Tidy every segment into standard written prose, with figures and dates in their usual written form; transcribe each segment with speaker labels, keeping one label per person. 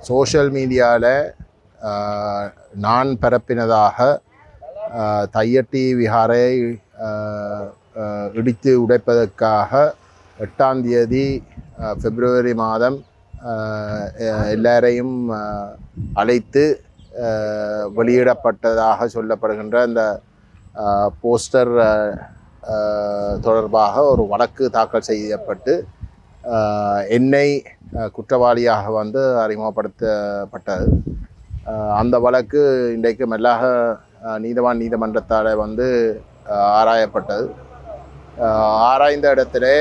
Speaker 1: Social மீடியாவில் நான் பரப்பினதாக தையட்டி விஹாரை இடித்து உடைப்பதற்காக 8ஆம் தேதி பிப்ரவரி மாதம் எல்லாரையும் அழைத்து வெளியிடப்பட்டதாக சொல்லப்படுகின்ற அந்த போஸ்டர் தொடர்பாக ஒரு வழக்கு தாக்கல் செய்யப்பட்டு என்னை குற்றவாளியாக வந்து அறிமுகப்படுத்தப்பட்டது. அந்த வழக்கு இன்றைக்கு மெல்லாக நீதவான் நீதிமன்றத்தால் வந்து ஆராயப்பட்டது. ஆராய்ந்த இடத்திலே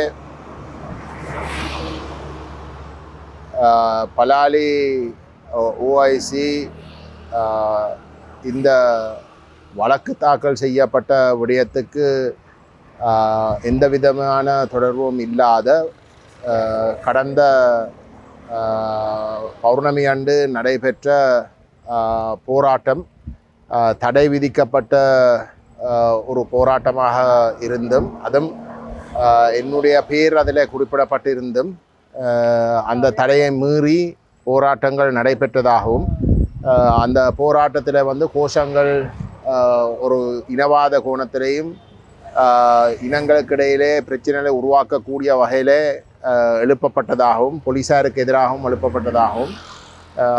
Speaker 1: பலாலி ஓஐசி இந்த வழக்கு தாக்கல் செய்யப்பட்ட விடயத்துக்கு எந்த விதமான தொடர்பும் இல்லாத கடந்த பௌர்ணமி அன்று நடைபெற்ற போராட்டம் தடை விதிக்கப்பட்ட ஒரு போராட்டமாக இருந்தும் அதுவும் என்னுடைய பேர் அதில் குறிப்பிடப்பட்டிருந்தும் அந்த தடையை மீறி போராட்டங்கள் நடைபெற்றதாகவும் அந்த போராட்டத்தில் வந்து கோஷங்கள் ஒரு இனவாத கோணத்திலேயும் இனங்களுக்கிடையிலே பிரச்சனைகளை உருவாக்கக்கூடிய வகையிலே எழுப்பப்பட்டதாகவும் போலீஸாருக்கு எதிராகவும் எழுப்பப்பட்டதாகவும்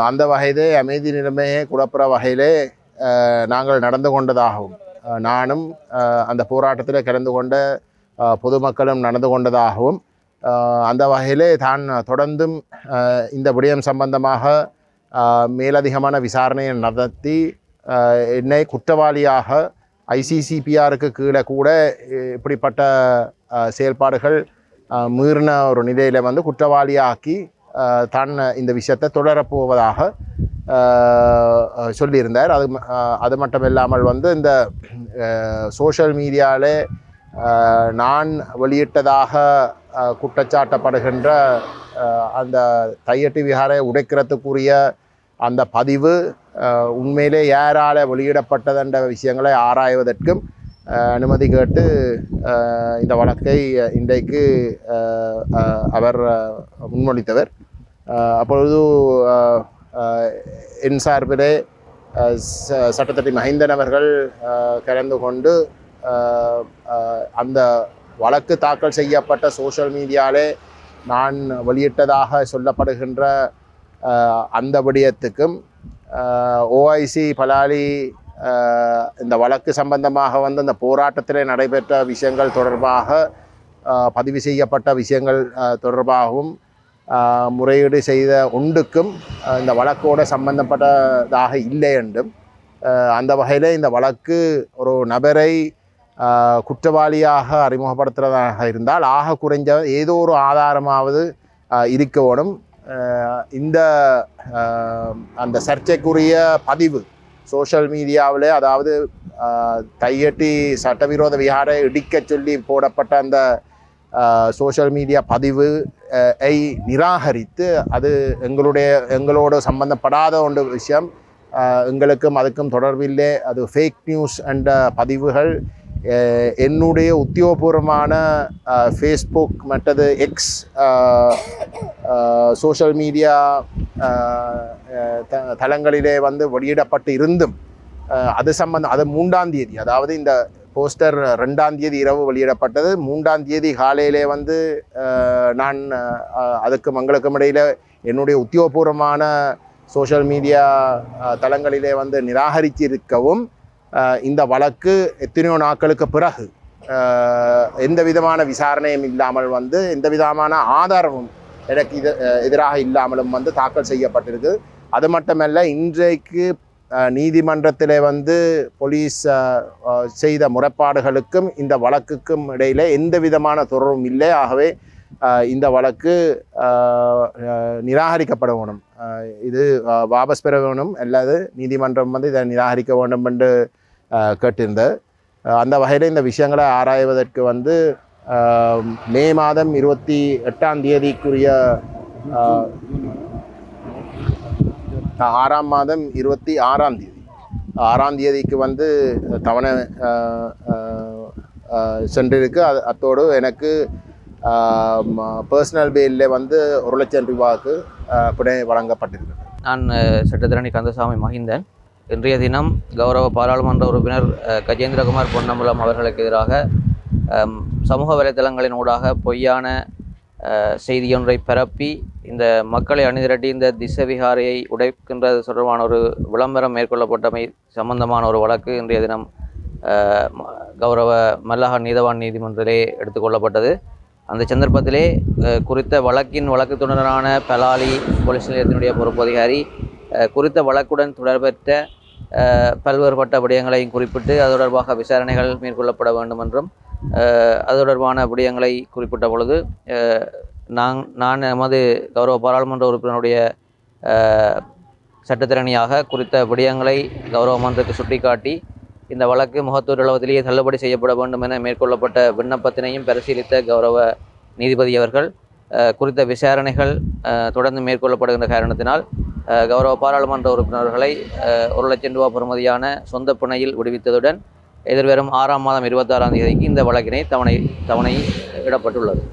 Speaker 1: அந்த வகையிலே அமைதி நிலைமையை குழப்புற வகையிலே நாங்கள் நடந்து கொண்டதாகவும் நானும் அந்த போராட்டத்தில் கலந்து கொண்ட பொதுமக்களும் நடந்து கொண்டதாகவும் அந்த வகையிலே தான் தொடர்ந்தும் இந்த விடயம் சம்பந்தமாக மேலதிகமான விசாரணையை நடத்தி என்னை குற்றவாளியாக ஐசிசிபிஆருக்கு கீழே கூட இப்படிப்பட்ட செயல்பாடுகள் மீறின ஒரு நிலையில் வந்து குற்றவாளியாக்கி தான் இந்த விஷயத்தை தொடரப்போவதாக சொல்லியிருந்தார். அது மட்டும் இல்லாமல் வந்து இந்த சோஷியல் மீடியாவில் நான் வெளியிட்டதாக குற்றச்சாட்டப்படுகின்ற அந்த தையட்டி விஹாரை உடைக்கிறதுக்குரிய அந்த பதிவு உண்மையிலே யாரால் வெளியிடப்பட்டதென்ற விஷயங்களை ஆராய்வதற்கும் அனுமதி கேட்டு இந்த வழக்கை இன்றைக்கு அவர் முன்மொழித்தவர். அப்பொழுது என் சார்பிலே சட்டத்தட்டி மஹிந்தன் அவர்கள் கலந்து கொண்டு அந்த வழக்கு தாக்கல் செய்யப்பட்ட சோஷியல் மீடியாவிலே நான் வெளியிட்டதாக சொல்லப்படுகின்ற அந்த விடயத்துக்கும் ஓஐசி பலாலி இந்த வழக்கு சம்பந்தமாக வந்து அந்த போராட்டத்தில் நடைபெற்ற விஷயங்கள் தொடர்பாக பதிவு செய்யப்பட்ட விஷயங்கள் தொடர்பாகவும் முறையீடு செய்த ஒன்றுக்கும் இந்த வழக்கோடு சம்பந்தப்பட்டதாக இல்லை என்றும் அந்த வகையில் இந்த வழக்கு ஒரு நபரை குற்றவாளியாக அறிமுகப்படுத்துகிறதாக இருந்தால் ஆக குறைஞ்ச ஏதோ ஒரு ஆதாரமாவது இருக்க வேணும். இந்த அந்த சர்ச்சைக்குரிய பதிவு சோஷியல் மீடியாவில் அதாவது தையட்டி சட்டவிரோத விஹாரை இடிக்க சொல்லி போடப்பட்ட அந்த சோஷியல் மீடியா பதிவு ஐ நிராகரித்து அது எங்களோடு சம்பந்தப்படாத ஒன்று விஷயம், எங்களுக்கும் அதுக்கும் தொடர்பில்லை, அது ஃபேக் நியூஸ் என்ற பதிவுகள் என்னுடைய உத்தியோகபூர்வமான ஃபேஸ்புக் மற்றது எக்ஸ் சோஷியல் மீடியா தளங்களிலே வந்து வெளியிடப்பட்டு இருந்தும் அது 3ஆம் தேதி, அதாவது இந்த போஸ்டர் 2ஆம் தேதி இரவு வெளியிடப்பட்டது. 3ஆம் தேதி காலையிலே வந்து நான் அதுக்கு மங்களுக்கும் இடையில் என்னுடைய உத்தியோகபூர்வமான சோஷியல் மீடியா தளங்களிலே வந்து நிராகரித்திருக்கவும் இந்த வழக்கு எத்தனையோ நாட்களுக்கு பிறகு எந்த விதமான விசாரணையும் இல்லாமல் வந்து எந்த விதமான ஆதாரமும் எனக்கு எதிராக இல்லாமலும் வந்து தாக்கல் செய்யப்பட்டிருக்கு. அது மட்டுமல்ல, இன்றைக்கு நீதிமன்றத்தில் வந்து போலீஸ் செய்த முறைப்பாடுகளுக்கும் இந்த வழக்குக்கும் இடையில் எந்த விதமான தொடர்பும் இல்லை. ஆகவே இந்த வழக்கு நிராகரிக்கப்பட வேணும், இது வாபஸ் பெற வேணும், அல்லது நீதிமன்றம் வந்து இதை நிராகரிக்க வேண்டும் என்று கேட்டிருந்த அந்த வகையில் இந்த விஷயங்களை ஆராய்வதற்கு வந்து மே மாதம் 28ஆம் தேதிக்குரிய 6ஆம் மாதம் 6ஆம் தேதிக்கு வந்து தவணை சென்றிருக்கு. அத்தோடு எனக்கு பர்சனல் பெயிலில் வந்து 1 லட்சம் ரூபாய்க்கு பிணை வழங்கப்பட்டிருக்கு.
Speaker 2: நான் சட்டத்திரணி கந்தசாமி மஹிந்தன். இன்றைய தினம் கௌரவ பாராளுமன்ற உறுப்பினர் கஜேந்திரகுமார் பொன்னம்பலம் அவர்களுக்கு எதிராக சமூக வலைதளங்களின் ஊடாக பொய்யான செய்தியொன்றை பரப்பி இந்த மக்களை அணிதிரட்டி இந்த திசவிகாரையை உடைக்கின்றது தொடர்பான ஒரு விளம்பரம் மேற்கொள்ளப்பட்டமை சம்பந்தமான ஒரு வழக்கு இன்றைய தினம் கௌரவ மல்லாக நீதவான் நீதிமன்றத்திலே எடுத்துக்கொள்ளப்பட்டது. அந்த சந்தர்ப்பத்திலே குறித்த வழக்கின் வழக்குத்துடனான பலாலி போலீஸ் நிலையத்தினுடைய பொறுப்பு அதிகாரி குறித்த வழக்குடன் தொடர்பற்ற பல்வேறுபட்ட விடயங்களையும் குறிப்பிட்டு அது தொடர்பாக விசாரணைகள் மேற்கொள்ளப்பட வேண்டும் என்றும் அது தொடர்பான விடயங்களை குறிப்பிட்ட பொழுது நான் எமது கௌரவ பாராளுமன்ற உறுப்பினருடைய சட்டத்திறனியாக குறித்த விடயங்களை கௌரவ மன்றத்துக்கு சுட்டிக்காட்டி இந்த வழக்கு முகத்தூர் அளவத்திலேயே தள்ளுபடி செய்யப்பட வேண்டும் என மேற்கொள்ளப்பட்ட விண்ணப்பத்தினையும் பரிசீலித்த கௌரவ நீதிபதி அவர்கள் குறித்த விசாரணைகள் தொடர்ந்து மேற்கொள்ளப்படுகின்ற காரணத்தினால் கௌரவ பாராளுமன்ற உறுப்பினர்களை 1 லட்சம் ரூபாய் பெறுமதியான சொந்த பிணையில் விடுவித்ததுடன் எதிர்வரும் 6ஆம் மாதம் 26ஆம் தேதிக்கு இந்த வழக்கினை தவணை இடப்பட்டுள்ளது.